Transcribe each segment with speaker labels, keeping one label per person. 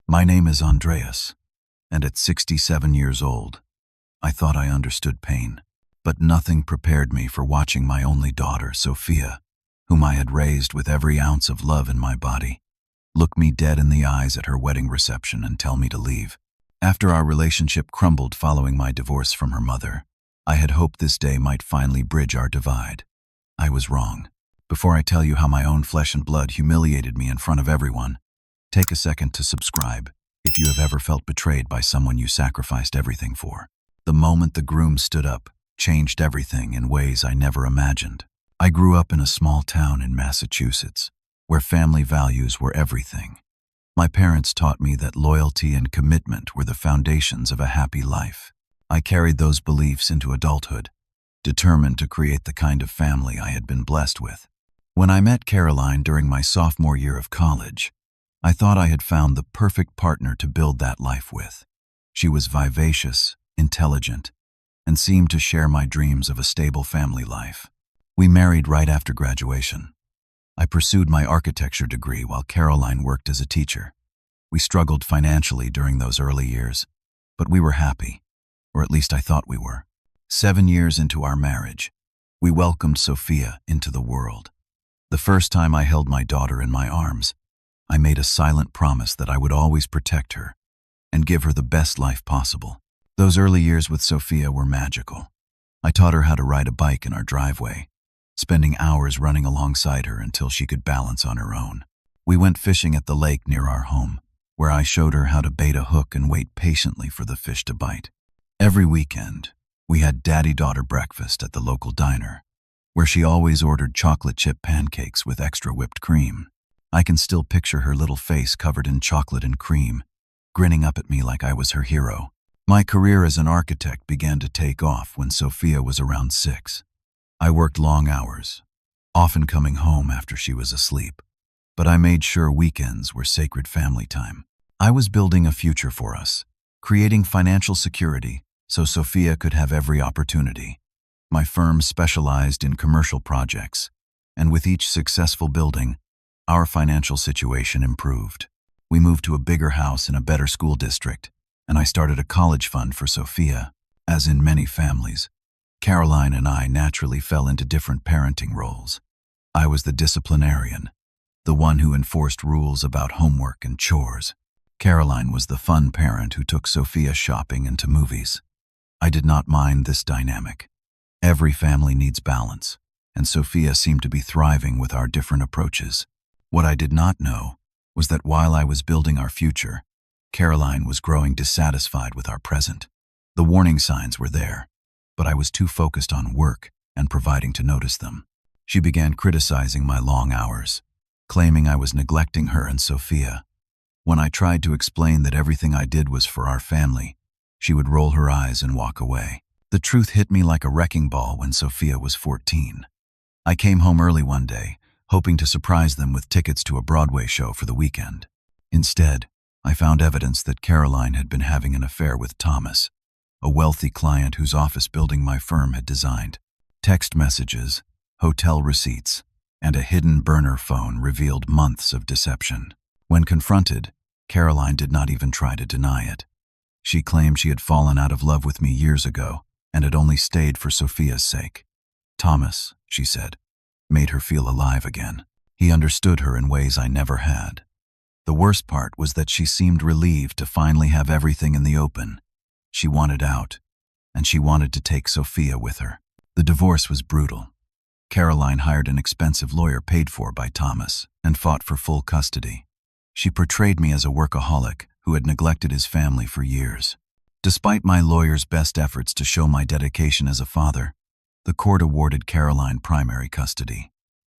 Speaker 1: My name is Andreas, and at 67 years old, I thought I understood pain. But nothing prepared me for watching my only daughter, Sophia, whom I had raised with every ounce of love in my body, look me dead in the eyes at her wedding reception and tell me to leave. After our relationship crumbled following my divorce from her mother, I had hoped this day might finally bridge our divide. I was wrong. Before I tell you how my own flesh and blood humiliated me in front of everyone, take a second to subscribe if you have ever felt betrayed by someone you sacrificed everything for. The moment the groom stood up changed everything in ways I never imagined. I grew up in a small town in Massachusetts, where family values were everything. My parents taught me that loyalty and commitment were the foundations of a happy life. I carried those beliefs into adulthood, determined to create the kind of family I had been blessed with. When I met Caroline during my sophomore year of college, I thought I had found the perfect partner to build that life with. She was vivacious, intelligent, and seemed to share my dreams of a stable family life. We married right after graduation. I pursued my architecture degree while Caroline worked as a teacher. We struggled financially during those early years, but we were happy, or at least I thought we were. 7 years into our marriage, we welcomed Sophia into the world. The first time I held my daughter in my arms, I made a silent promise that I would always protect her and give her the best life possible. Those early years with Sophia were magical. I taught her how to ride a bike in our driveway, spending hours running alongside her until she could balance on her own. We went fishing at the lake near our home, where I showed her how to bait a hook and wait patiently for the fish to bite. Every weekend, we had daddy-daughter breakfast at the local diner, where she always ordered chocolate chip pancakes with extra whipped cream. I can still picture her little face covered in chocolate and cream, grinning up at me like I was her hero. My career as an architect began to take off when Sophia was around 6. I worked long hours, often coming home after she was asleep, but I made sure weekends were sacred family time. I was building a future for us, creating financial security so Sophia could have every opportunity. My firm specialized in commercial projects, and with each successful building, our financial situation improved. We moved to a bigger house in a better school district, and I started a college fund for Sophia. As in many families, Caroline and I naturally fell into different parenting roles. I was the disciplinarian, the one who enforced rules about homework and chores. Caroline was the fun parent who took Sophia shopping and to movies. I did not mind this dynamic. Every family needs balance, and Sophia seemed to be thriving with our different approaches. What I did not know was that while I was building our future, Caroline was growing dissatisfied with our present. The warning signs were there, but I was too focused on work and providing to notice them. She began criticizing my long hours, claiming I was neglecting her and Sophia. When I tried to explain that everything I did was for our family, she would roll her eyes and walk away. The truth hit me like a wrecking ball when Sophia was 14. I came home early one day, hoping to surprise them with tickets to a Broadway show for the weekend. Instead, I found evidence that Caroline had been having an affair with Thomas, a wealthy client whose office building my firm had designed. Text messages, hotel receipts, and a hidden burner phone revealed months of deception. When confronted, Caroline did not even try to deny it. She claimed she had fallen out of love with me years ago and had only stayed for Sophia's sake. Thomas, she said, made her feel alive again. He understood her in ways I never had. The worst part was that she seemed relieved to finally have everything in the open. She wanted out, and she wanted to take Sophia with her. The divorce was brutal. Caroline hired an expensive lawyer paid for by Thomas and fought for full custody. She portrayed me as a workaholic who had neglected his family for years. Despite my lawyer's best efforts to show my dedication as a father, the court awarded Caroline primary custody.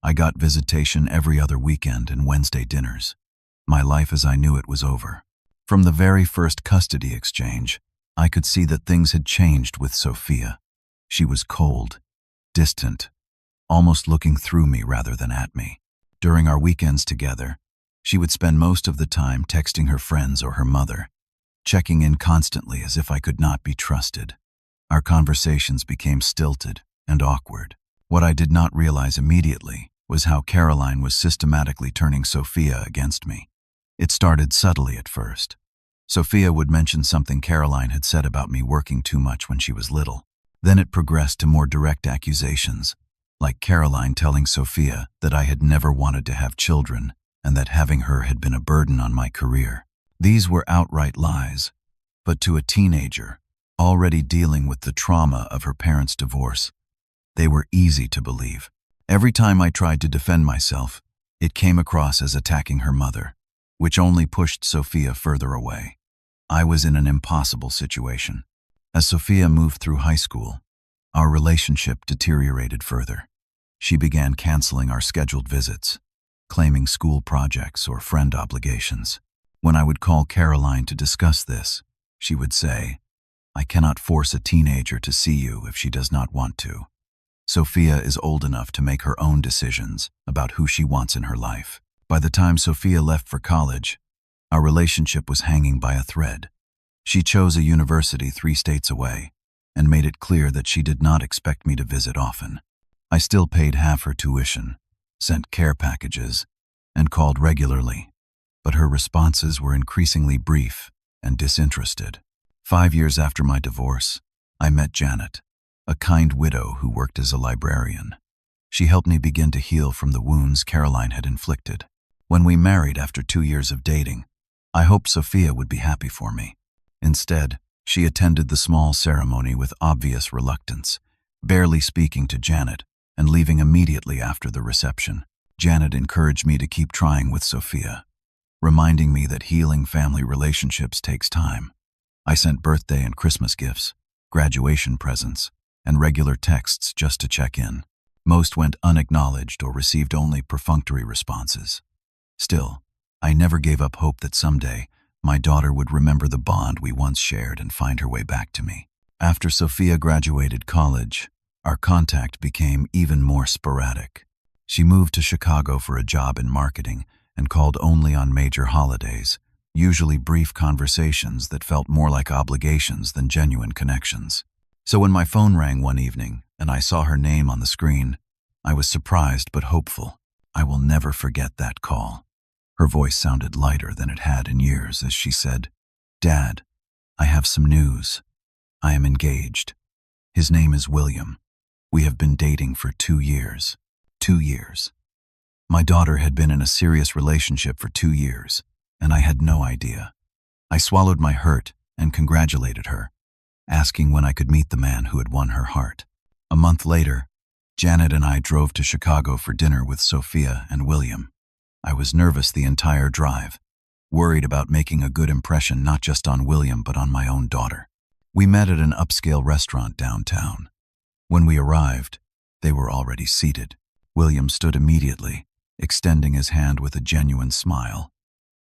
Speaker 1: I got visitation every other weekend and Wednesday dinners. My life as I knew it was over. From the very first custody exchange, I could see that things had changed with Sophia. She was cold, distant, almost looking through me rather than at me. During our weekends together, she would spend most of the time texting her friends or her mother, checking in constantly as if I could not be trusted. Our conversations became stilted and awkward. What I did not realize immediately was how Caroline was systematically turning Sophia against me. It started subtly at first. Sophia would mention something Caroline had said about me working too much when she was little. Then it progressed to more direct accusations, like Caroline telling Sophia that I had never wanted to have children and that having her had been a burden on my career. These were outright lies, but to a teenager, already dealing with the trauma of her parents' divorce, they were easy to believe. Every time I tried to defend myself, it came across as attacking her mother, which only pushed Sophia further away. I was in an impossible situation. As Sophia moved through high school, our relationship deteriorated further. She began canceling our scheduled visits, claiming school projects or friend obligations. When I would call Caroline to discuss this, she would say, "I cannot force a teenager to see you if she does not want to. Sophia is old enough to make her own decisions about who she wants in her life." By the time Sophia left for college, our relationship was hanging by a thread. She chose a university 3 states away and made it clear that she did not expect me to visit often. I still paid half her tuition, sent care packages, and called regularly, but her responses were increasingly brief and disinterested. 5 years after my divorce, I met Janet, a kind widow who worked as a librarian. She helped me begin to heal from the wounds Caroline had inflicted. When we married after 2 years of dating, I hoped Sophia would be happy for me. Instead, she attended the small ceremony with obvious reluctance, barely speaking to Janet and leaving immediately after the reception. Janet encouraged me to keep trying with Sophia, reminding me that healing family relationships takes time. I sent birthday and Christmas gifts, graduation presents, and regular texts just to check in. Most went unacknowledged or received only perfunctory responses. Still, I never gave up hope that someday my daughter would remember the bond we once shared and find her way back to me. After Sophia graduated college, our contact became even more sporadic. She moved to Chicago for a job in marketing and called only on major holidays, usually brief conversations that felt more like obligations than genuine connections. So when my phone rang one evening and I saw her name on the screen, I was surprised but hopeful. I will never forget that call. Her voice sounded lighter than it had in years as she said, "Dad, I have some news. I am engaged. His name is William. We have been dating for 2 years. 2 years." My daughter had been in a serious relationship for 2 years, and I had no idea. I swallowed my hurt and congratulated her, asking when I could meet the man who had won her heart. A month later, Janet and I drove to Chicago for dinner with Sophia and William. I was nervous the entire drive, worried about making a good impression not just on William but on my own daughter. We met at an upscale restaurant downtown. When we arrived, they were already seated. William stood immediately, extending his hand with a genuine smile.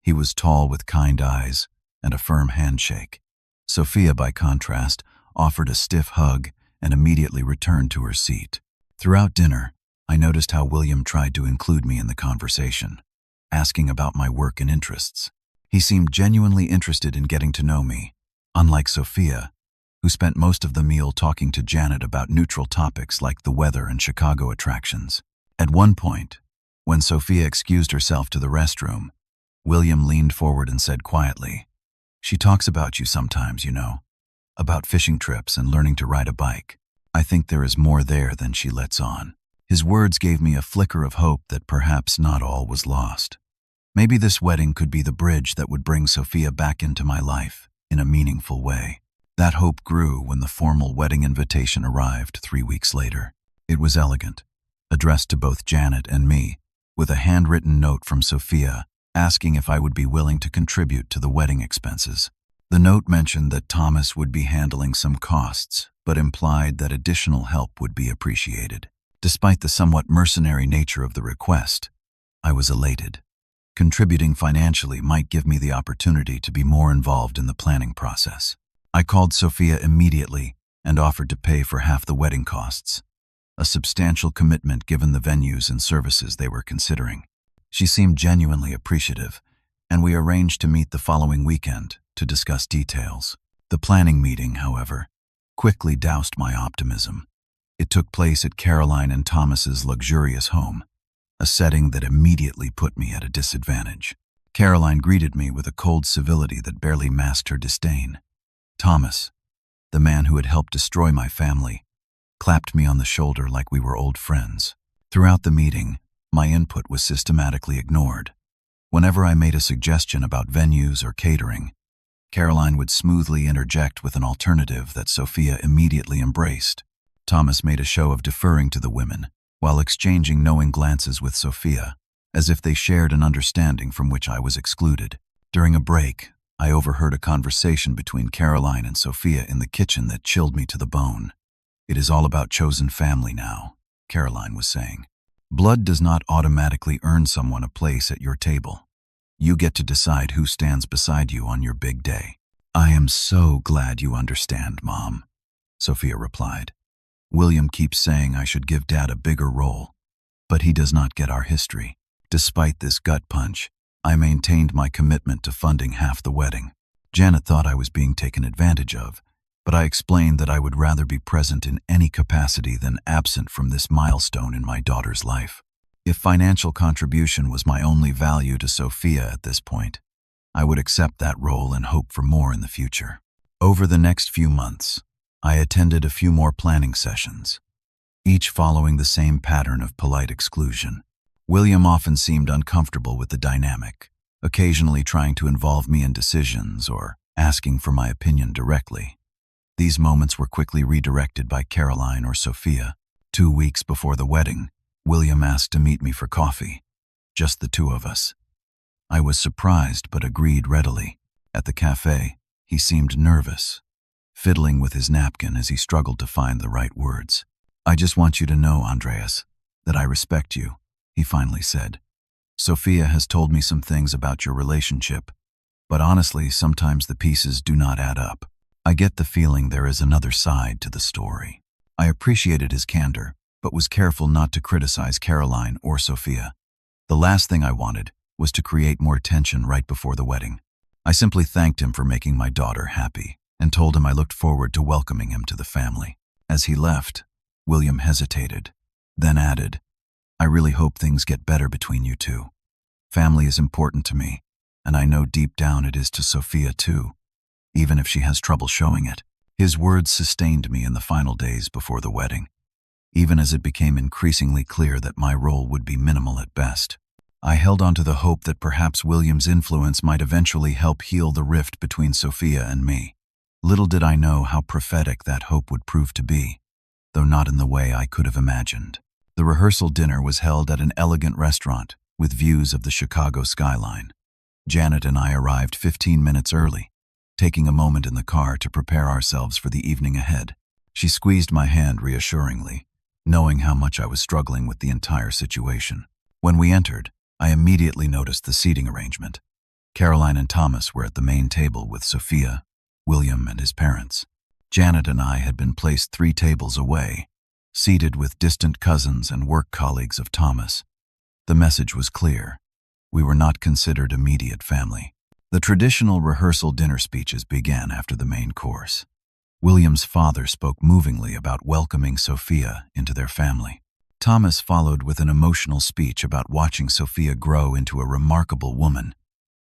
Speaker 1: He was tall with kind eyes and a firm handshake. Sophia, by contrast, offered a stiff hug and immediately returned to her seat. Throughout dinner, I noticed how William tried to include me in the conversation, asking about my work and interests. He seemed genuinely interested in getting to know me, unlike Sophia, who spent most of the meal talking to Janet about neutral topics like the weather and Chicago attractions. At one point, when Sophia excused herself to the restroom, William leaned forward and said quietly, "She talks about you sometimes, you know, about fishing trips and learning to ride a bike. I think there is more there than she lets on." His words gave me a flicker of hope that perhaps not all was lost. Maybe this wedding could be the bridge that would bring Sophia back into my life in a meaningful way. That hope grew when the formal wedding invitation arrived 3 weeks later. It was elegant, addressed to both Janet and me, with a handwritten note from Sophia asking if I would be willing to contribute to the wedding expenses. The note mentioned that Thomas would be handling some costs, but implied that additional help would be appreciated. Despite the somewhat mercenary nature of the request, I was elated. Contributing financially might give me the opportunity to be more involved in the planning process. I called Sophia immediately and offered to pay for half the wedding costs, a substantial commitment given the venues and services they were considering. She seemed genuinely appreciative, and we arranged to meet the following weekend to discuss details. The planning meeting, however, quickly doused my optimism. It took place at Caroline and Thomas's luxurious home, a setting that immediately put me at a disadvantage. Caroline greeted me with a cold civility that barely masked her disdain. Thomas, the man who had helped destroy my family, clapped me on the shoulder like we were old friends. Throughout the meeting, my input was systematically ignored. Whenever I made a suggestion about venues or catering, Caroline would smoothly interject with an alternative that Sophia immediately embraced. Thomas made a show of deferring to the women, while exchanging knowing glances with Sophia, as if they shared an understanding from which I was excluded. During a break, I overheard a conversation between Caroline and Sophia in the kitchen that chilled me to the bone. "It is all about chosen family now," Caroline was saying. "Blood does not automatically earn someone a place at your table. You get to decide who stands beside you on your big day." "I am so glad you understand, Mom," Sophia replied. "William keeps saying I should give Dad a bigger role, but he does not get our history." Despite this gut punch, I maintained my commitment to funding half the wedding. Janet thought I was being taken advantage of, but I explained that I would rather be present in any capacity than absent from this milestone in my daughter's life. If financial contribution was my only value to Sophia at this point, I would accept that role and hope for more in the future. Over the next few months, I attended a few more planning sessions, each following the same pattern of polite exclusion. William often seemed uncomfortable with the dynamic, occasionally trying to involve me in decisions or asking for my opinion directly. These moments were quickly redirected by Caroline or Sophia. 2 weeks before the wedding, William asked to meet me for coffee, just the two of us. I was surprised but agreed readily. At the cafe, he seemed nervous, fiddling with his napkin as he struggled to find the right words. "I just want you to know, Andreas, that I respect you," he finally said. "Sophia has told me some things about your relationship, but honestly, sometimes the pieces do not add up. I get the feeling there is another side to the story." I appreciated his candor, but was careful not to criticize Caroline or Sophia. The last thing I wanted was to create more tension right before the wedding. I simply thanked him for making my daughter happy and told him I looked forward to welcoming him to the family. As he left, William hesitated, then added, "I really hope things get better between you two. Family is important to me, and I know deep down it is to Sophia too, even if she has trouble showing it." His words sustained me in the final days before the wedding, even as it became increasingly clear that my role would be minimal at best. I held on to the hope that perhaps William's influence might eventually help heal the rift between Sophia and me. Little did I know how prophetic that hope would prove to be, though not in the way I could have imagined. The rehearsal dinner was held at an elegant restaurant with views of the Chicago skyline. Janet and I arrived 15 minutes early, taking a moment in the car to prepare ourselves for the evening ahead. She squeezed my hand reassuringly, knowing how much I was struggling with the entire situation. When we entered, I immediately noticed the seating arrangement. Caroline and Thomas were at the main table with Sophia, William, and his parents. Janet and I had been placed 3 tables away, seated with distant cousins and work colleagues of Thomas. The message was clear. We were not considered immediate family. The traditional rehearsal dinner speeches began after the main course. William's father spoke movingly about welcoming Sophia into their family. Thomas followed with an emotional speech about watching Sophia grow into a remarkable woman,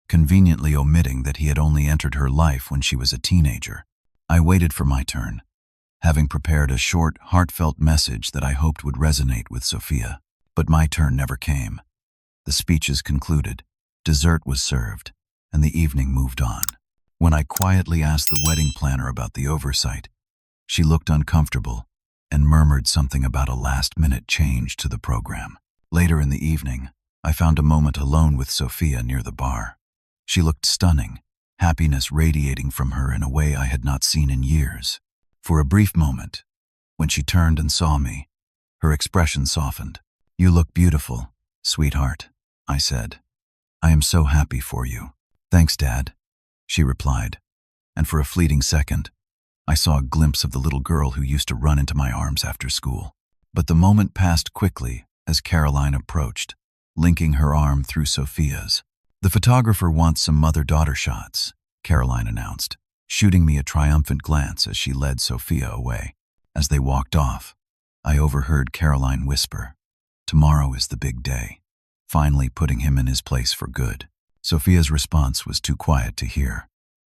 Speaker 1: conveniently omitting that he had only entered her life when she was a teenager. I waited for my turn, having prepared a short, heartfelt message that I hoped would resonate with Sophia. But my turn never came. The speeches concluded, dessert was served, and the evening moved on. When I quietly asked the wedding planner about the oversight, she looked uncomfortable and murmured something about a last-minute change to the program. Later in the evening, I found a moment alone with Sophia near the bar. She looked stunning, happiness radiating from her in a way I had not seen in years. For a brief moment, when she turned and saw me, her expression softened. "You look beautiful, sweetheart," I said. "I am so happy for you." "Thanks, Dad," she replied, and for a fleeting second, I saw a glimpse of the little girl who used to run into my arms after school. But the moment passed quickly as Caroline approached, linking her arm through Sophia's. "The photographer wants some mother-daughter shots," Caroline announced, shooting me a triumphant glance as she led Sophia away. As they walked off, I overheard Caroline whisper, "Tomorrow is the big day," finally putting him in his place for good. Sophia's response was too quiet to hear,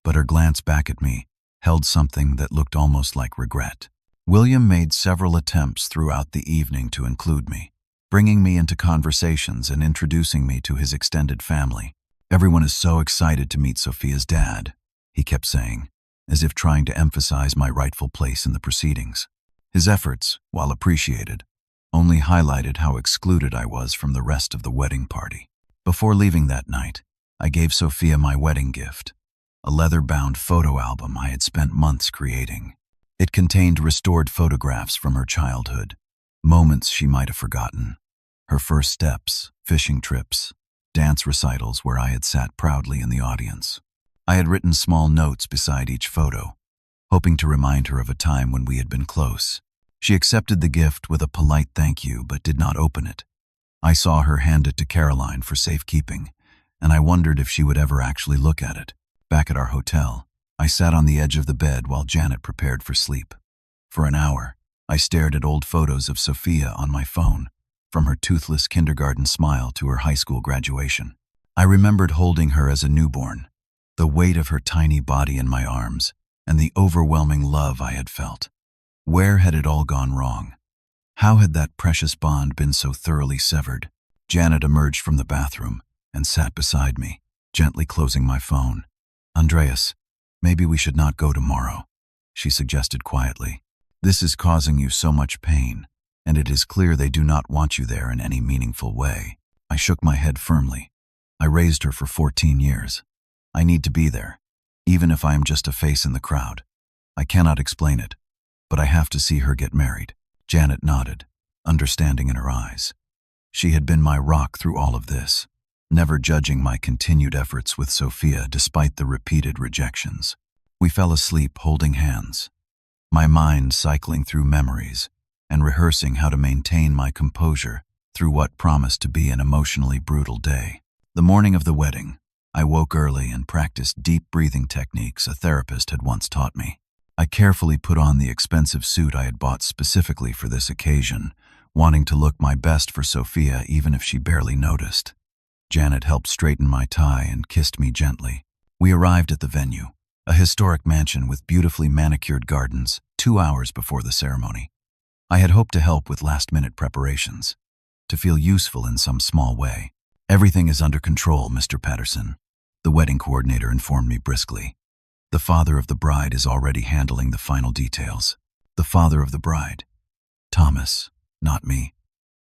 Speaker 1: but her glance back at me held something that looked almost like regret. William made several attempts throughout the evening to include me, bringing me into conversations and introducing me to his extended family. "Everyone is so excited to meet Sophia's dad," he kept saying, as if trying to emphasize my rightful place in the proceedings. His efforts, while appreciated, only highlighted how excluded I was from the rest of the wedding party. Before leaving that night, I gave Sophia my wedding gift, a leather-bound photo album I had spent months creating. It contained restored photographs from her childhood, moments she might have forgotten, her first steps, fishing trips, dance recitals where I had sat proudly in the audience. I had written small notes beside each photo, hoping to remind her of a time when we had been close. She accepted the gift with a polite thank you but did not open it. I saw her hand it to Caroline for safekeeping, and I wondered if she would ever actually look at it. Back at our hotel, I sat on the edge of the bed while Janet prepared for sleep. For an hour, I stared at old photos of Sophia on my phone, from her toothless kindergarten smile to her high school graduation. I remembered holding her as a newborn, the weight of her tiny body in my arms, and the overwhelming love I had felt. Where had it all gone wrong? How had that precious bond been so thoroughly severed? Janet emerged from the bathroom and sat beside me, gently closing my phone. "Andreas, maybe we should not go tomorrow," she suggested quietly. "This is causing you so much pain, and it is clear they do not want you there in any meaningful way." I shook my head firmly. I raised her for 14 years. I need to be there, even if I am just a face in the crowd. I cannot explain it, but I have to see her get married. Janet nodded, understanding in her eyes. She had been my rock through all of this, never judging my continued efforts with Sophia despite the repeated rejections. We fell asleep holding hands, my mind cycling through memories and rehearsing how to maintain my composure through what promised to be an emotionally brutal day. The morning of the wedding, I woke early and practiced deep breathing techniques a therapist had once taught me. I carefully put on the expensive suit I had bought specifically for this occasion, wanting to look my best for Sophia even if she barely noticed. Janet helped straighten my tie and kissed me gently. We arrived at the venue, a historic mansion with beautifully manicured gardens, 2 hours before the ceremony. I had hoped to help with last-minute preparations, to feel useful in some small way. "Everything is under control, Mr. Patterson," the wedding coordinator informed me briskly. "The father of the bride is already handling the final details." The father of the bride? Thomas, not me.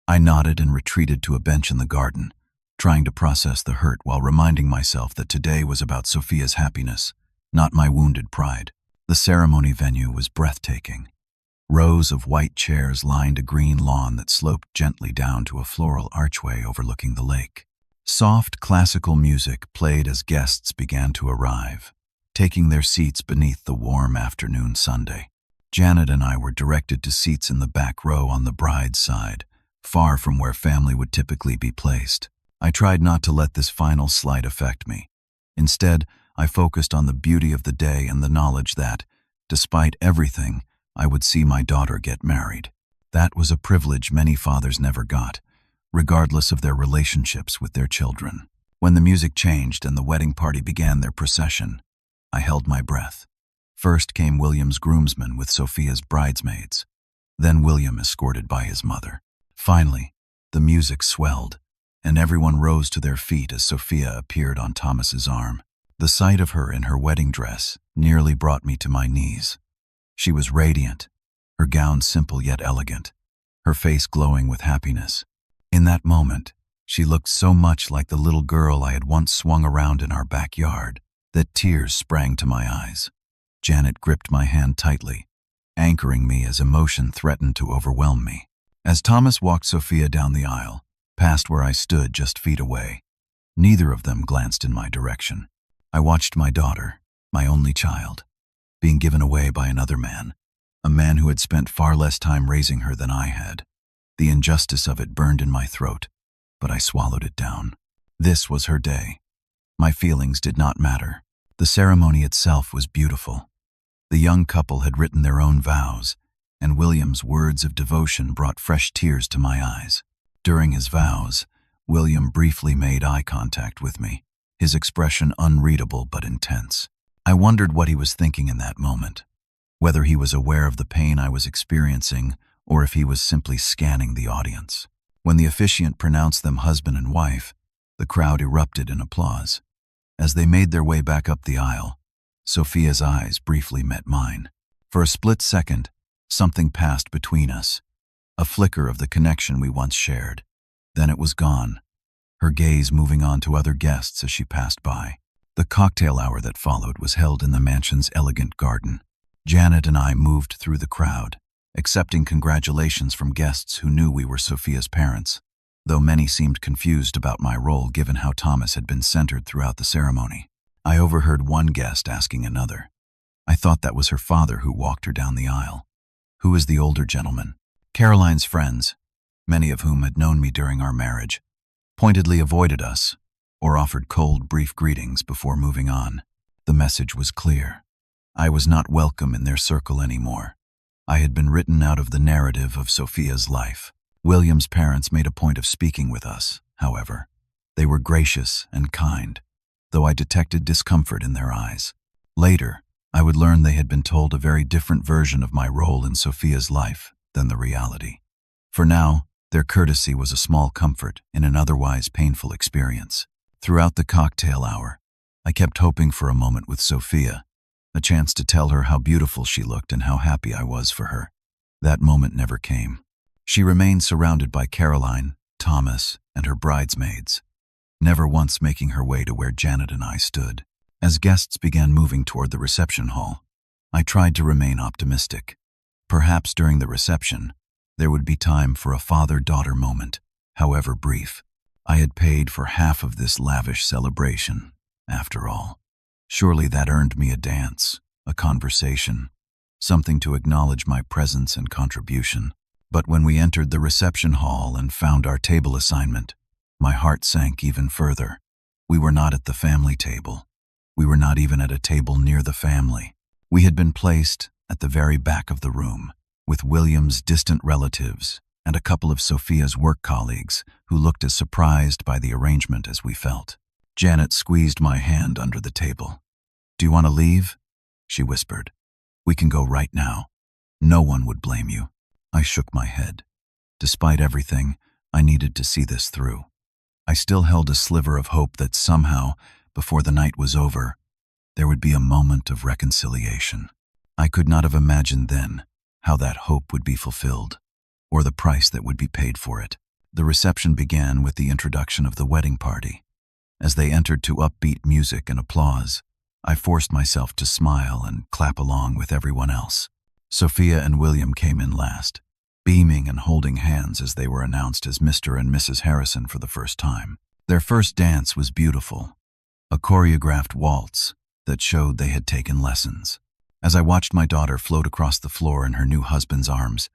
Speaker 1: I nodded and retreated to a bench in the garden, trying to process the hurt while reminding myself that today was about Sophia's happiness, not my wounded pride. The ceremony venue was breathtaking. Rows of white chairs lined a green lawn that sloped gently down to a floral archway overlooking the lake. Soft classical music played as guests began to arrive, taking their seats beneath the warm afternoon sundae. Janet and I were directed to seats in the back row on the bride's side, far from where family would typically be placed. I tried not to let this final slight affect me. Instead, I focused on the beauty of the day and the knowledge that, despite everything, I would see my daughter get married. That was a privilege many fathers never got, regardless of their relationships with their children. When the music changed and the wedding party began their procession, I held my breath. First came William's groomsmen with Sophia's bridesmaids, then William escorted by his mother. Finally, the music swelled, and everyone rose to their feet as Sophia appeared on Thomas's arm. The sight of her in her wedding dress nearly brought me to my knees. She was radiant, her gown simple yet elegant, her face glowing with happiness. In that moment, she looked so much like the little girl I had once swung around in our backyard that tears sprang to my eyes. Janet gripped my hand tightly, anchoring me as emotion threatened to overwhelm me. As Thomas walked Sophia down the aisle, past where I stood just feet away, neither of them glanced in my direction. I watched my daughter, my only child, being given away by another man, a man who had spent far less time raising her than I had. The injustice of it burned in my throat, but I swallowed it down. This was her day. My feelings did not matter. The ceremony itself was beautiful. The young couple had written their own vows, and William's words of devotion brought fresh tears to my eyes. During his vows, William briefly made eye contact with me, his expression unreadable but intense. I wondered what he was thinking in that moment, whether he was aware of the pain I was experiencing or if he was simply scanning the audience. When the officiant pronounced them husband and wife, the crowd erupted in applause. As they made their way back up the aisle, Sophia's eyes briefly met mine. For a split second, something passed between us, a flicker of the connection we once shared. Then it was gone, her gaze moving on to other guests as she passed by. The cocktail hour that followed was held in the mansion's elegant garden. Janet and I moved through the crowd, accepting congratulations from guests who knew we were Sophia's parents, though many seemed confused about my role given how Thomas had been centered throughout the ceremony. I overheard one guest asking another. I thought that was her father who walked her down the aisle. Who is the older gentleman? Caroline's friends, many of whom had known me during our marriage, pointedly avoided us or offered cold, brief greetings before moving on. The message was clear. I was not welcome in their circle anymore. I had been written out of the narrative of Sophia's life. William's parents made a point of speaking with us, however. They were gracious and kind, though I detected discomfort in their eyes. Later, I would learn they had been told a very different version of my role in Sophia's life than the reality. For now, their courtesy was a small comfort in an otherwise painful experience. Throughout the cocktail hour, I kept hoping for a moment with Sophia, a chance to tell her how beautiful she looked and how happy I was for her. That moment never came. She remained surrounded by Caroline, Thomas, and her bridesmaids, never once making her way to where Janet and I stood. As guests began moving toward the reception hall, I tried to remain optimistic. Perhaps during the reception, there would be time for a father-daughter moment, however brief. I had paid for half of this lavish celebration, after all. Surely that earned me a dance, a conversation, something to acknowledge my presence and contribution. But when we entered the reception hall and found our table assignment, my heart sank even further. We were not at the family table. We were not even at a table near the family. We had been placed at the very back of the room, with William's distant relatives and a couple of Sophia's work colleagues who looked as surprised by the arrangement as we felt. Janet squeezed my hand under the table. "Do you want to leave?" she whispered. "We can go right now. No one would blame you." I shook my head. Despite everything, I needed to see this through. I still held a sliver of hope that somehow, before the night was over, there would be a moment of reconciliation. I could not have imagined then how that hope would be fulfilled, or the price that would be paid for it. The reception began with the introduction of the wedding party. As they entered to upbeat music and applause, I forced myself to smile and clap along with everyone else. Sophia and William came in last, beaming and holding hands as they were announced as Mr. and Mrs. Harrison for the first time. Their first dance was beautiful, a choreographed waltz that showed they had taken lessons. As I watched my daughter float across the floor in her new husband's arms,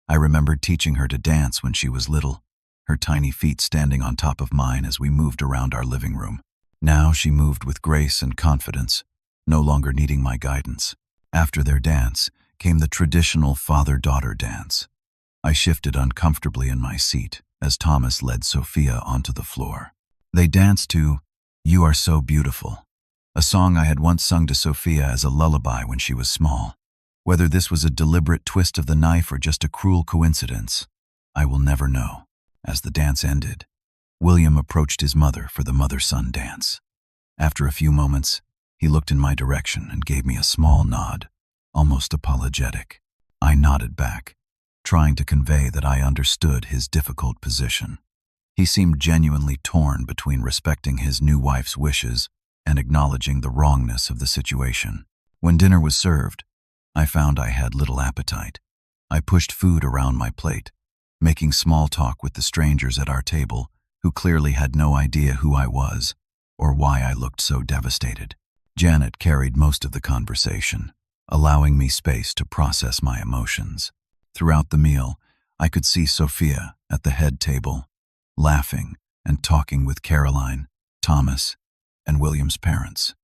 Speaker 1: I remembered teaching her to dance when she was little, her tiny feet standing on top of mine as we moved around our living room. Now she moved with grace and confidence, no longer needing my guidance. After their dance came the traditional father-daughter dance. I shifted uncomfortably in my seat as Thomas led Sophia onto the floor. They danced to "You Are So Beautiful," a song I had once sung to Sophia as a lullaby when she was small. Whether this was a deliberate twist of the knife or just a cruel coincidence, I will never know. As the dance ended, William approached his mother for the mother-son dance. After a few moments, he looked in my direction and gave me a small nod, almost apologetic. I nodded back, trying to convey that I understood his difficult position. He seemed genuinely torn between respecting his new wife's wishes and acknowledging the wrongness of the situation. When dinner was served, I found I had little appetite. I pushed food around my plate, making small talk with the strangers at our table who clearly had no idea who I was or why I looked so devastated. Janet carried most of the conversation, allowing me space to process my emotions. Throughout the meal, I could see Sophia at the head table, laughing and talking with Caroline, Thomas, and William's parents.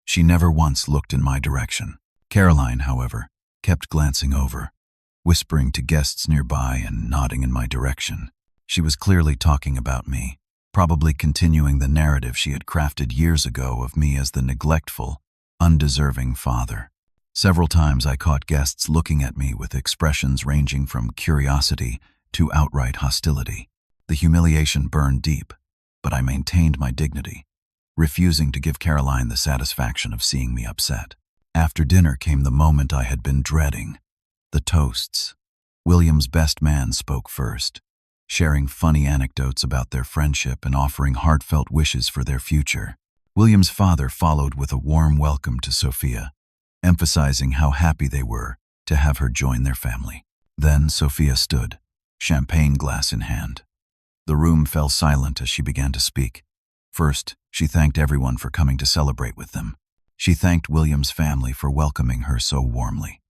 Speaker 1: She never once looked in my direction. Caroline, however, kept glancing over, whispering to guests nearby and nodding in my direction. She was clearly talking about me, probably continuing the narrative she had crafted years ago of me as the neglectful, undeserving father. Several times I caught guests looking at me with expressions ranging from curiosity to outright hostility. The humiliation burned deep, but I maintained my dignity, refusing to give Caroline the satisfaction of seeing me upset. After dinner came the moment I had been dreading, the toasts. William's best man spoke first, sharing funny anecdotes about their friendship and offering heartfelt wishes for their future. William's father followed with a warm welcome to Sophia, emphasizing how happy they were to have her join their family. Then Sophia stood, champagne glass in hand. The room fell silent as she began to speak. First, she thanked everyone for coming to celebrate with them. She thanked William's family for welcoming her so warmly.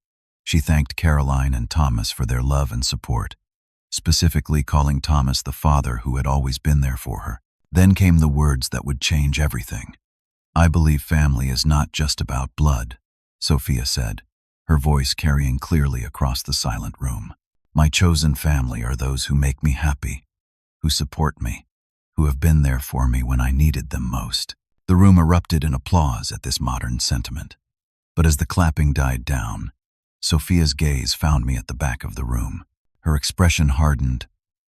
Speaker 1: She thanked Caroline and Thomas for their love and support, specifically calling Thomas the father who had always been there for her. Then came the words that would change everything. "I believe family is not just about blood," Sophia said, her voice carrying clearly across the silent room. "My chosen family are those who make me happy, who support me, who have been there for me when I needed them most." The room erupted in applause at this modern sentiment. But as the clapping died down, Sophia's gaze found me at the back of the room. Her expression hardened,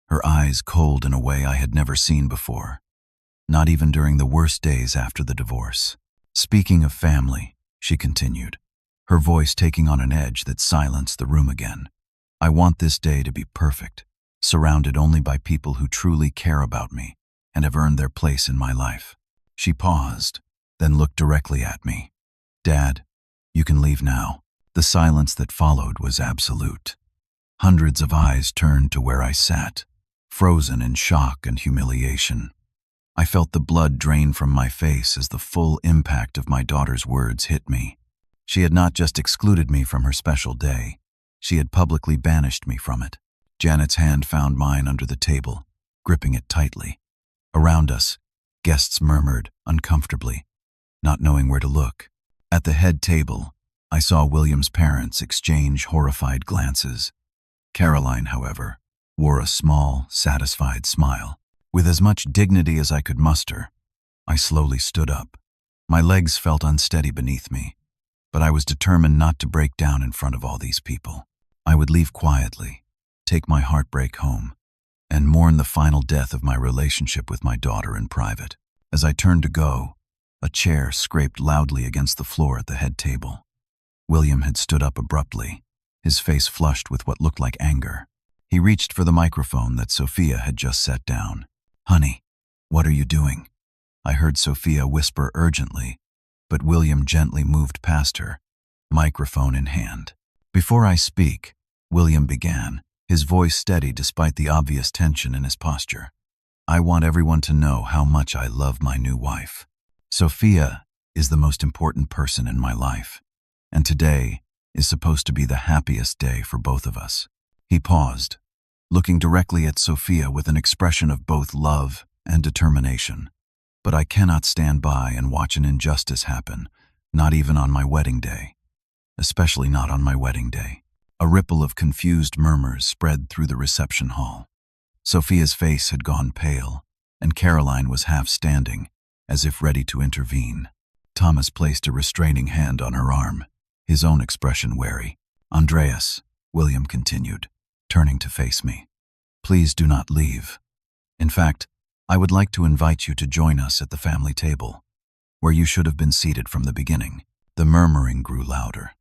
Speaker 1: her eyes cold in a way I had never seen before, not even during the worst days after the divorce. "Speaking of family," she continued, her voice taking on an edge that silenced the room again, "I want this day to be perfect, surrounded only by people who truly care about me and have earned their place in my life." She paused, then looked directly at me. "Dad, you can leave now." The silence that followed was absolute. Hundreds of eyes turned to where I sat, frozen in shock and humiliation. I felt the blood drain from my face as the full impact of my daughter's words hit me. She had not just excluded me from her special day, she had publicly banished me from it. Janet's hand found mine under the table, gripping it tightly. Around us, guests murmured uncomfortably, not knowing where to look. At the head table, I saw William's parents exchange horrified glances. Caroline, however, wore a small, satisfied smile. With as much dignity as I could muster, I slowly stood up. My legs felt unsteady beneath me, but I was determined not to break down in front of all these people. I would leave quietly, take my heartbreak home, and mourn the final death of my relationship with my daughter in private. As I turned to go, a chair scraped loudly against the floor at the head table. William had stood up abruptly, his face flushed with what looked like anger. He reached for the microphone that Sophia had just set down. "Honey, what are you doing?" I heard Sophia whisper urgently, but William gently moved past her, microphone in hand. "Before I speak," William began, his voice steady despite the obvious tension in his posture, "I want everyone to know how much I love my new wife. Sophia is the most important person in my life, and today is supposed to be the happiest day for both of us." He paused, looking directly at Sophia with an expression of both love and determination. "But I cannot stand by and watch an injustice happen, not even on my wedding day. Especially not on my wedding day." A ripple of confused murmurs spread through the reception hall. Sophia's face had gone pale, and Caroline was half standing, as if ready to intervene. Thomas placed a restraining hand on her arm, his own expression wary. "Andreas," William continued, turning to face me, "please do not leave. In fact, I would like to invite you to join us at the family table, where you should have been seated from the beginning." The murmuring grew louder.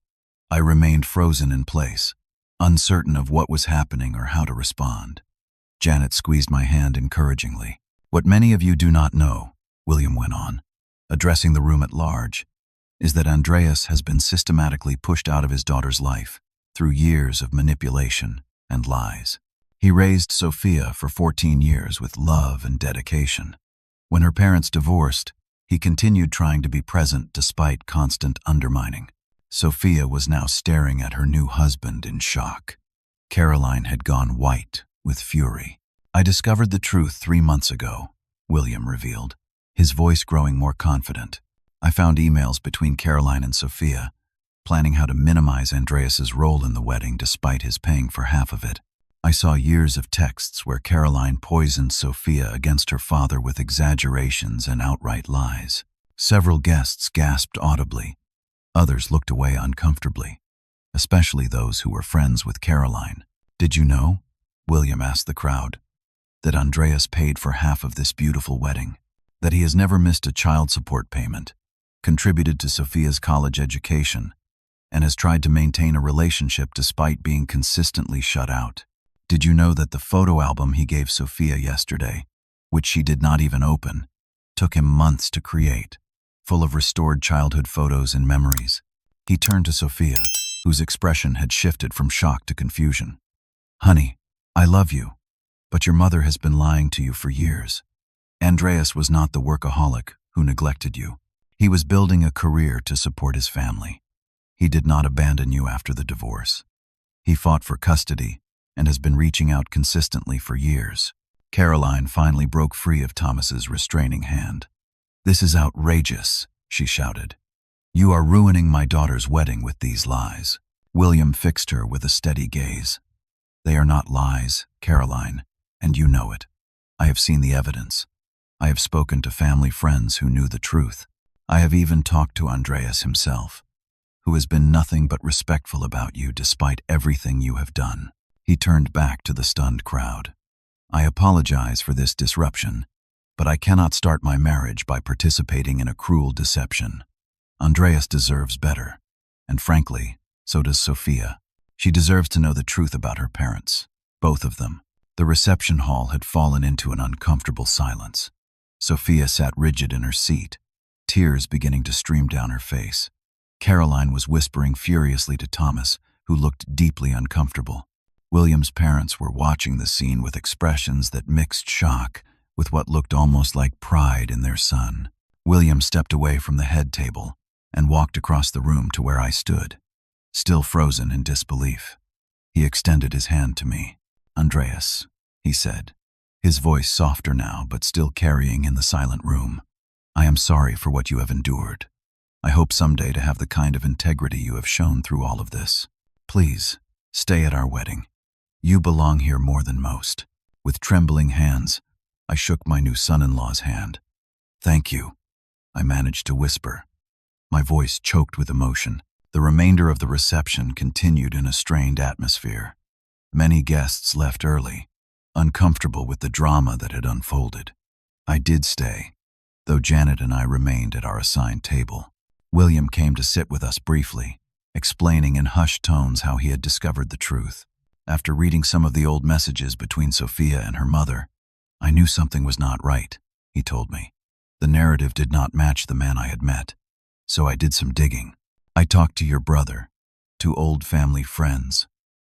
Speaker 1: I remained frozen in place, uncertain of what was happening or how to respond. Janet squeezed my hand encouragingly. "What many of you do not know," William went on, addressing the room at large, "is that Andreas has been systematically pushed out of his daughter's life through years of manipulation and lies. He raised Sophia for 14 years with love and dedication. When her parents divorced, he continued trying to be present despite constant undermining. Sophia was now staring at her new husband in shock. Caroline had gone white with fury. "I discovered the truth 3 months ago," William revealed, his voice growing more confident. "I found emails between Caroline and Sophia, planning how to minimize Andreas's role in the wedding despite his paying for half of it. I saw years of texts where Caroline poisoned Sophia against her father with exaggerations and outright lies. Several guests gasped audibly. Others looked away uncomfortably, especially those who were friends with Caroline. "Did you know," William asked the crowd, "that Andreas paid for half of this beautiful wedding? That he has never missed a child support payment, contributed to Sophia's college education, and has tried to maintain a relationship despite being consistently shut out? Did you know that the photo album he gave Sophia yesterday, which she did not even open, took him months to create, full of restored childhood photos and memories?" He turned to Sophia, whose expression had shifted from shock to confusion. "Honey, I love you, but your mother has been lying to you for years. Andreas was not the workaholic who neglected you. He was building a career to support his family. He did not abandon you after the divorce. He fought for custody and has been reaching out consistently for years." Caroline finally broke free of Thomas's restraining hand. "This is outrageous," she shouted. "You are ruining my daughter's wedding with these lies." William fixed her with a steady gaze. "They are not lies, Caroline, and you know it. I have seen the evidence. I have spoken to family friends who knew the truth. I have even talked to Andreas himself, who has been nothing but respectful about you despite everything you have done." He turned back to the stunned crowd. "I apologize for this disruption, but I cannot start my marriage by participating in a cruel deception. Andreas deserves better, and frankly, so does Sophia. She deserves to know the truth about her parents, both of them." The reception hall had fallen into an uncomfortable silence. Sophia sat rigid in her seat, tears beginning to stream down her face. Caroline was whispering furiously to Thomas, who looked deeply uncomfortable. William's parents were watching the scene with expressions that mixed shock with what looked almost like pride in their son. William stepped away from the head table and walked across the room to where I stood, still frozen in disbelief. He extended his hand to me. "Andreas," he said, his voice softer now but still carrying in the silent room, "I am sorry for what you have endured. I hope someday to have the kind of integrity you have shown through all of this. Please, stay at our wedding. You belong here more than most." With trembling hands, I shook my new son-in-law's hand. "Thank you," I managed to whisper. My voice choked with emotion. The remainder of the reception continued in a strained atmosphere. Many guests left early, uncomfortable with the drama that had unfolded. I did stay, though Janet and I remained at our assigned table. William came to sit with us briefly, explaining in hushed tones how he had discovered the truth. After reading some of the old messages between Sophia and her mother, "I knew something was not right," he told me. "The narrative did not match the man I had met, so I did some digging. I talked to your brother, to old family friends.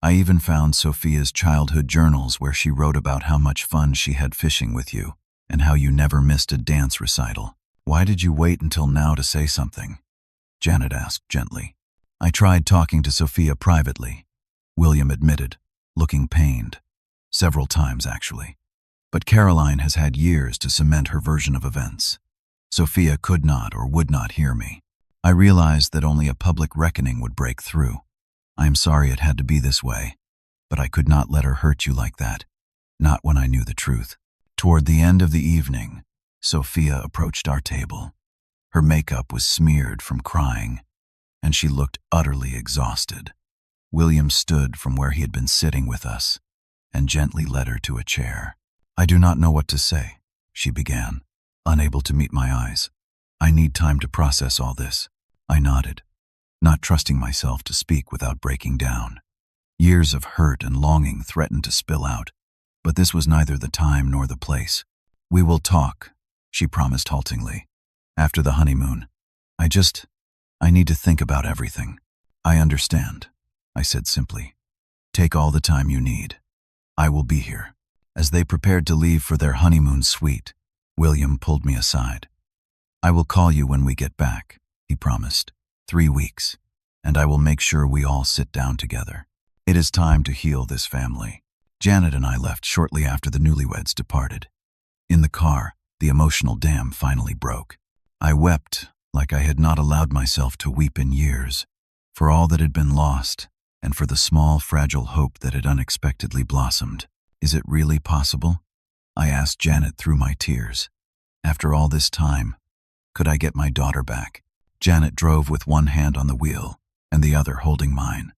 Speaker 1: I even found Sophia's childhood journals where she wrote about how much fun she had fishing with you and how you never missed a dance recital." "Why did you wait until now to say something?" Janet asked gently. "I tried talking to Sophia privately," William admitted, looking pained. "Several times, actually. But Caroline has had years to cement her version of events. Sophia could not or would not hear me. I realized that only a public reckoning would break through. I am sorry it had to be this way, but I could not let her hurt you like that, not when I knew the truth." Toward the end of the evening, Sophia approached our table. Her makeup was smeared from crying, and she looked utterly exhausted. William stood from where he had been sitting with us and gently led her to a chair. "I do not know what to say," she began, unable to meet my eyes. "I need time to process all this." I nodded, not trusting myself to speak without breaking down. Years of hurt and longing threatened to spill out, but this was neither the time nor the place. "We will talk," she promised haltingly. "After the honeymoon. I need to think about everything." "I understand," I said simply. "Take all the time you need. I will be here." As they prepared to leave for their honeymoon suite, William pulled me aside. "I will call you when we get back," he promised. 3 weeks, and I will make sure we all sit down together. It is time to heal this family." Janet and I left shortly after the newlyweds departed. In the car, the emotional dam finally broke. I wept like I had not allowed myself to weep in years, for all that had been lost and for the small, fragile hope that had unexpectedly blossomed. Is it really possible? I asked Janet through my tears. After all this time, could I get my daughter back? Janet drove with one hand on the wheel and the other holding mine.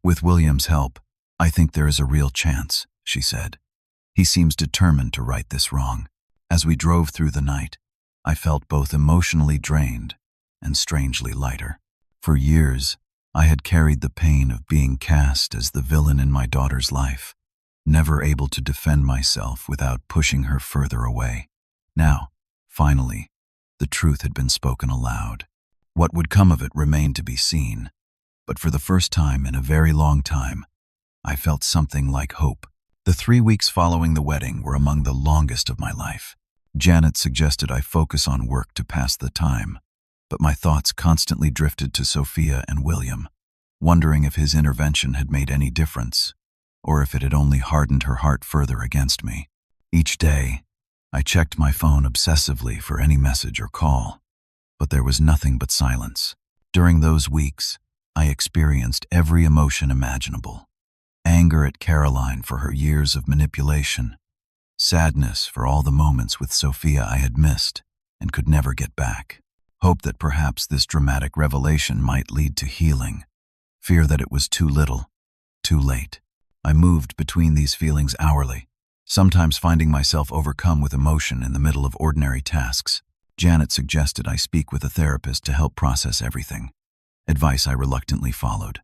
Speaker 1: With William's help, I think there is a real chance, she said. He seems determined to right this wrong. As we drove through the night, I felt both emotionally drained and strangely lighter. For years, I had carried the pain of being cast as the villain in my daughter's life, never able to defend myself without pushing her further away. Now, finally, the truth had been spoken aloud. What would come of it remained to be seen, but for the first time in a very long time, I felt something like hope. The 3 weeks following the wedding were among the longest of my life. Janet suggested I focus on work to pass the time, but my thoughts constantly drifted to Sophia and William, wondering if his intervention had made any difference, or if it had only hardened her heart further against me. Each day, I checked my phone obsessively for any message or call, but there was nothing but silence. During those weeks, I experienced every emotion imaginable. Anger at Caroline for her years of manipulation, sadness for all the moments with Sophia I had missed and could never get back, hope that perhaps this dramatic revelation might lead to healing, fear that it was too little, too late. I moved between these feelings hourly, sometimes finding myself overcome with emotion in the middle of ordinary tasks. Janet suggested I speak with a therapist to help process everything, advice I reluctantly followed.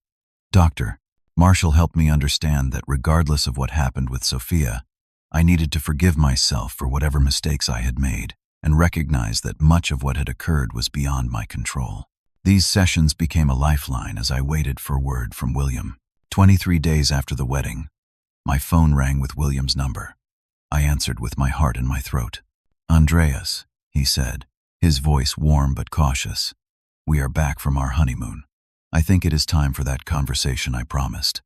Speaker 1: Dr. Marshall helped me understand that regardless of what happened with Sophia, I needed to forgive myself for whatever mistakes I had made and recognize that much of what had occurred was beyond my control. These sessions became a lifeline as I waited for word from William. 23 days after the wedding, my phone rang with William's number. I answered with my heart in my throat. "Andreas," he said, his voice warm but cautious. "We are back from our honeymoon. I think it is time for that conversation I promised.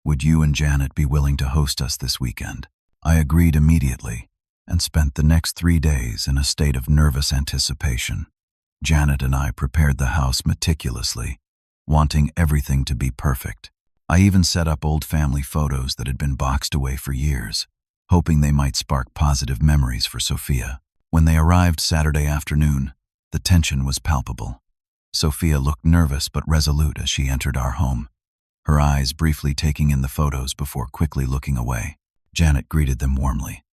Speaker 1: Would you and Janet be willing to host us this weekend?" I agreed immediately and spent the next 3 days in a state of nervous anticipation. Janet and I prepared the house meticulously, wanting everything to be perfect. I even set up old family photos that had been boxed away for years, hoping they might spark positive memories for Sophia. When they arrived Saturday afternoon, the tension was palpable. Sophia looked nervous but resolute as she entered our home, her eyes briefly taking in the photos before quickly looking away. Janet greeted them warmly,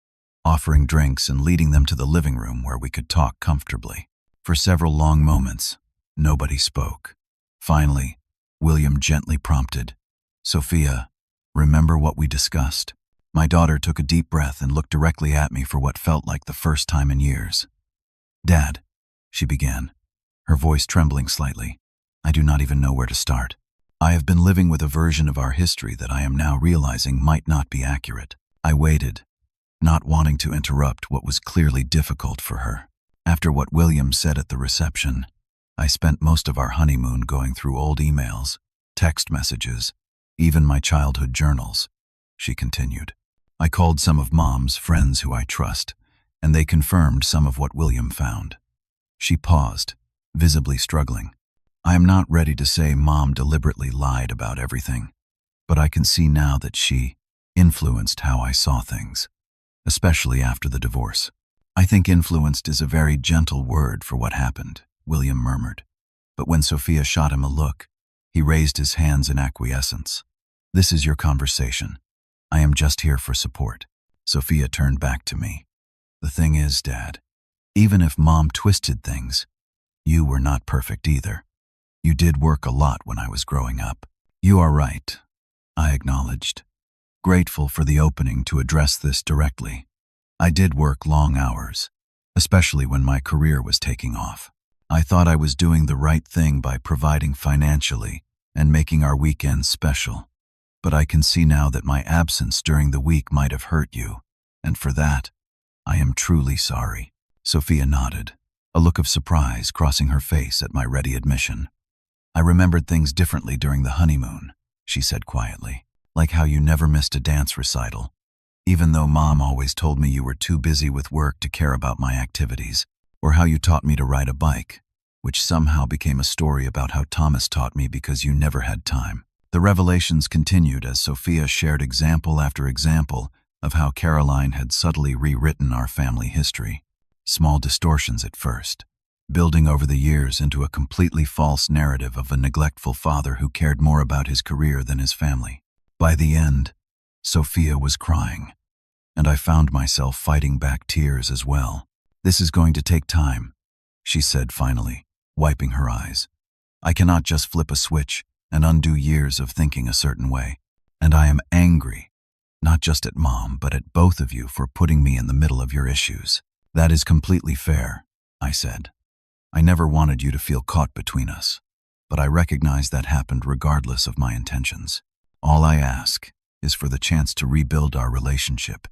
Speaker 1: offering drinks and leading them to the living room where we could talk comfortably. For several long moments, nobody spoke. Finally, William gently prompted, "Sophia, remember what we discussed?" My daughter took a deep breath and looked directly at me for what felt like the first time in years. "Dad," she began, her voice trembling slightly, "I do not even know where to start. I have been living with a version of our history that I am now realizing might not be accurate." I waited, not wanting to interrupt what was clearly difficult for her. After what William said at the reception, I spent most of our honeymoon going through old emails, text messages, even my childhood journals, she continued. I called some of Mom's friends who I trust, and they confirmed some of what William found. She paused, visibly struggling. I am not ready to say Mom deliberately lied about everything, but I can see now that she influenced how I saw things, especially after the divorce. "I think influenced is a very gentle word for what happened," William murmured. But when Sophia shot him a look, he raised his hands in acquiescence. "This is your conversation. I am just here for support." Sophia turned back to me. "The thing is, Dad, even if Mom twisted things, you were not perfect either. You did work a lot when I was growing up." "You are right," I acknowledged, grateful for the opening to address this directly. I did work long hours, especially when my career was taking off. I thought I was doing the right thing by providing financially and making our weekends special. But I can see now that my absence during the week might have hurt you, and for that, I am truly sorry." Sophia nodded, a look of surprise crossing her face at my ready admission. "I remembered things differently during the honeymoon," she said quietly. "Like how you never missed a dance recital, even though Mom always told me you were too busy with work to care about my activities, or how you taught me to ride a bike, which somehow became a story about how Thomas taught me because you never had time. The revelations continued as Sophia shared example after example of how Caroline had subtly rewritten our family history. Small distortions at first, building over the years into a completely false narrative of a neglectful father who cared more about his career than his family. By the end, Sophia was crying, and I found myself fighting back tears as well. "This is going to take time," she said finally, wiping her eyes. "I cannot just flip a switch and undo years of thinking a certain way. And I am angry, not just at Mom, but at both of you for putting me in the middle of your issues." "That is completely fair," I said. "I never wanted you to feel caught between us, but I recognize that happened regardless of my intentions. All I ask is for the chance to rebuild our relationship,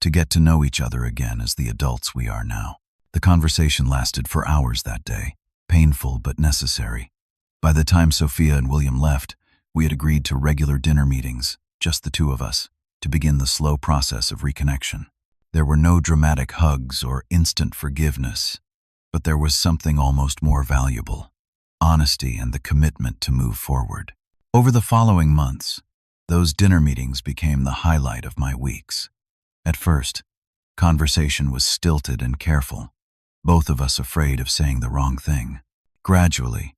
Speaker 1: to get to know each other again as the adults we are now." The conversation lasted for hours that day, painful but necessary. By the time Sophia and William left, we had agreed to regular dinner meetings, just the two of us, to begin the slow process of reconnection. There were no dramatic hugs or instant forgiveness, but there was something almost more valuable: honesty and the commitment to move forward. Over the following months, those dinner meetings became the highlight of my weeks. At first, conversation was stilted and careful, both of us afraid of saying the wrong thing. Gradually,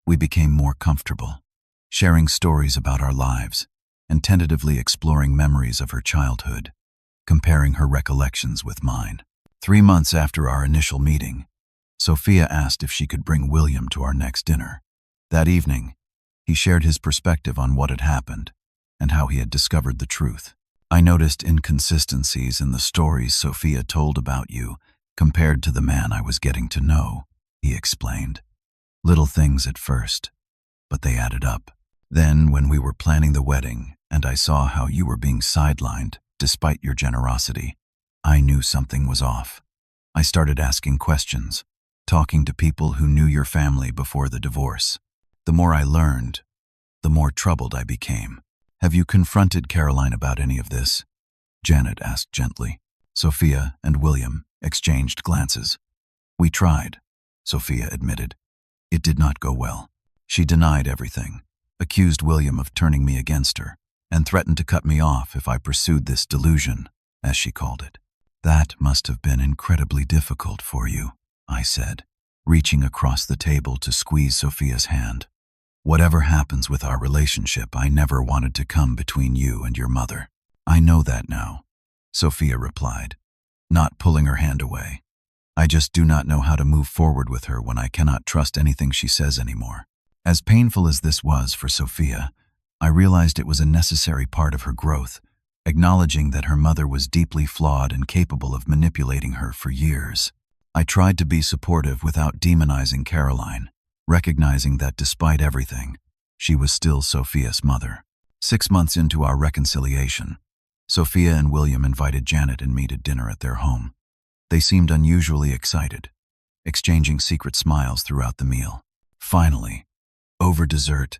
Speaker 1: we became more comfortable, sharing stories about our lives and tentatively exploring memories of her childhood, comparing her recollections with mine. 3 months after our initial meeting, Sophia asked if she could bring William to our next dinner. That evening, he shared his perspective on what had happened and how he had discovered the truth. "I noticed inconsistencies in the stories Sophia told about you compared to the man I was getting to know," he explained. "Little things at first, but they added up. Then, when we were planning the wedding and I saw how you were being sidelined despite your generosity, I knew something was off. I started asking questions, talking to people who knew your family before the divorce. The more I learned, the more troubled I became." "Have you confronted Caroline about any of this?" Janet asked gently. Sophia and William exchanged glances. "We tried," Sophia admitted. "It did not go well. She denied everything, accused William of turning me against her, and threatened to cut me off if I pursued this delusion, as she called it." "That must have been incredibly difficult for you," I said, reaching across the table to squeeze Sophia's hand. "Whatever happens with our relationship, I never wanted to come between you and your mother." "I know that now," Sophia replied, not pulling her hand away. "I just do not know how to move forward with her when I cannot trust anything she says anymore." As painful as this was for Sophia, I realized it was a necessary part of her growth, acknowledging that her mother was deeply flawed and capable of manipulating her for years. I tried to be supportive without demonizing Caroline, recognizing that despite everything, she was still Sophia's mother. 6 months into our reconciliation, Sophia and William invited Janet and me to dinner at their home. They seemed unusually excited, exchanging secret smiles throughout the meal. Finally, over dessert,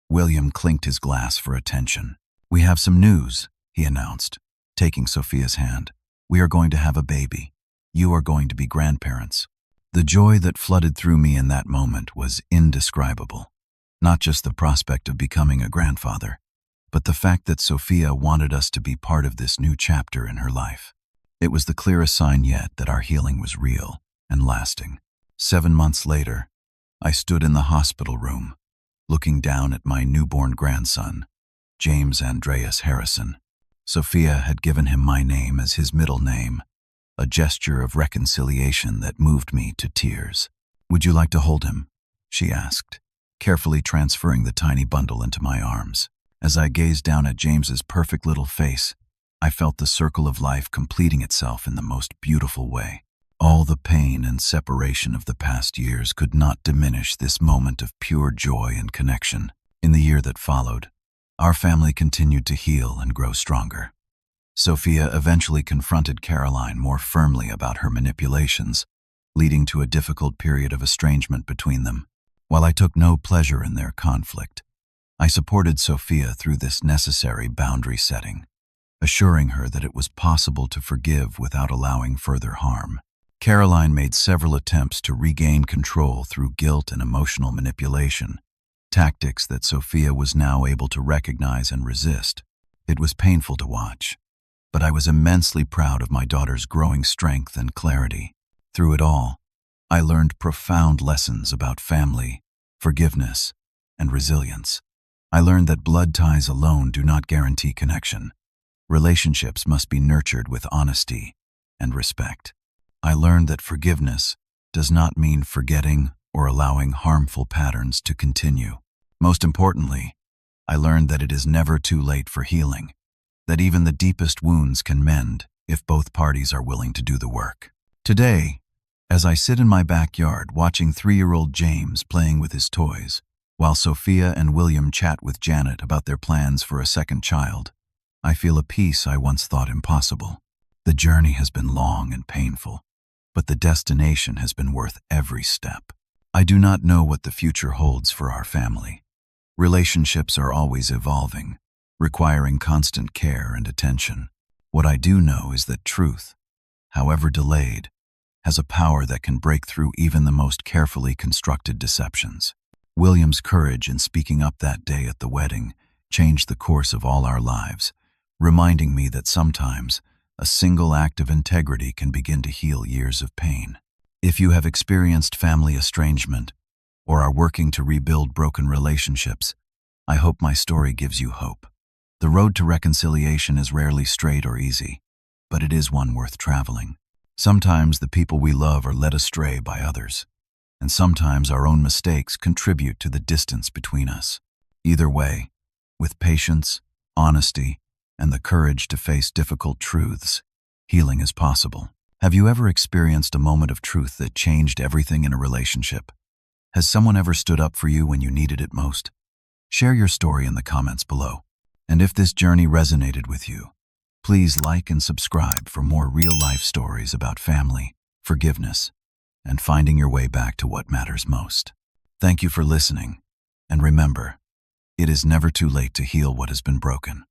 Speaker 1: William clinked his glass for attention. "We have some news," he announced, taking Sophia's hand. "We are going to have a baby. You are going to be grandparents." The joy that flooded through me in that moment was indescribable. Not just the prospect of becoming a grandfather, but the fact that Sophia wanted us to be part of this new chapter in her life. It was the clearest sign yet that our healing was real and lasting. 7 months later, I stood in the hospital room, looking down at my newborn grandson, James Andreas Harrison. Sophia had given him my name as his middle name, a gesture of reconciliation that moved me to tears. "Would you like to hold him?" she asked, carefully transferring the tiny bundle into my arms. As I gazed down at James's perfect little face, I felt the circle of life completing itself in the most beautiful way. All the pain and separation of the past years could not diminish this moment of pure joy and connection. In the year that followed, our family continued to heal and grow stronger. Sophia eventually confronted Caroline more firmly about her manipulations, leading to a difficult period of estrangement between them. While I took no pleasure in their conflict, I supported Sophia through this necessary boundary setting, assuring her that it was possible to forgive without allowing further harm. Caroline made several attempts to regain control through guilt and emotional manipulation, tactics that Sophia was now able to recognize and resist. It was painful to watch, but I was immensely proud of my daughter's growing strength and clarity. Through it all, I learned profound lessons about family, forgiveness, and resilience. I learned that blood ties alone do not guarantee connection. Relationships must be nurtured with honesty and respect. I learned that forgiveness does not mean forgetting or allowing harmful patterns to continue. Most importantly, I learned that it is never too late for healing, that even the deepest wounds can mend if both parties are willing to do the work. Today, as I sit in my backyard watching 3-year-old James playing with his toys, while Sophia and William chat with Janet about their plans for a second child, I feel a peace I once thought impossible. The journey has been long and painful, but the destination has been worth every step. I do not know what the future holds for our family. Relationships are always evolving, requiring constant care and attention. What I do know is that truth, however delayed, has a power that can break through even the most carefully constructed deceptions. William's courage in speaking up that day at the wedding changed the course of all our lives, reminding me that sometimes a single act of integrity can begin to heal years of pain. If you have experienced family estrangement or are working to rebuild broken relationships, I hope my story gives you hope. The road to reconciliation is rarely straight or easy, but it is one worth traveling. Sometimes the people we love are led astray by others, and sometimes our own mistakes contribute to the distance between us. Either way, with patience, honesty, and the courage to face difficult truths, healing is possible. Have you ever experienced a moment of truth that changed everything in a relationship? Has someone ever stood up for you when you needed it most? Share your story in the comments below. And if this journey resonated with you, please like and subscribe for more real-life stories about family, forgiveness, and finding your way back to what matters most. Thank you for listening, and remember, it is never too late to heal what has been broken.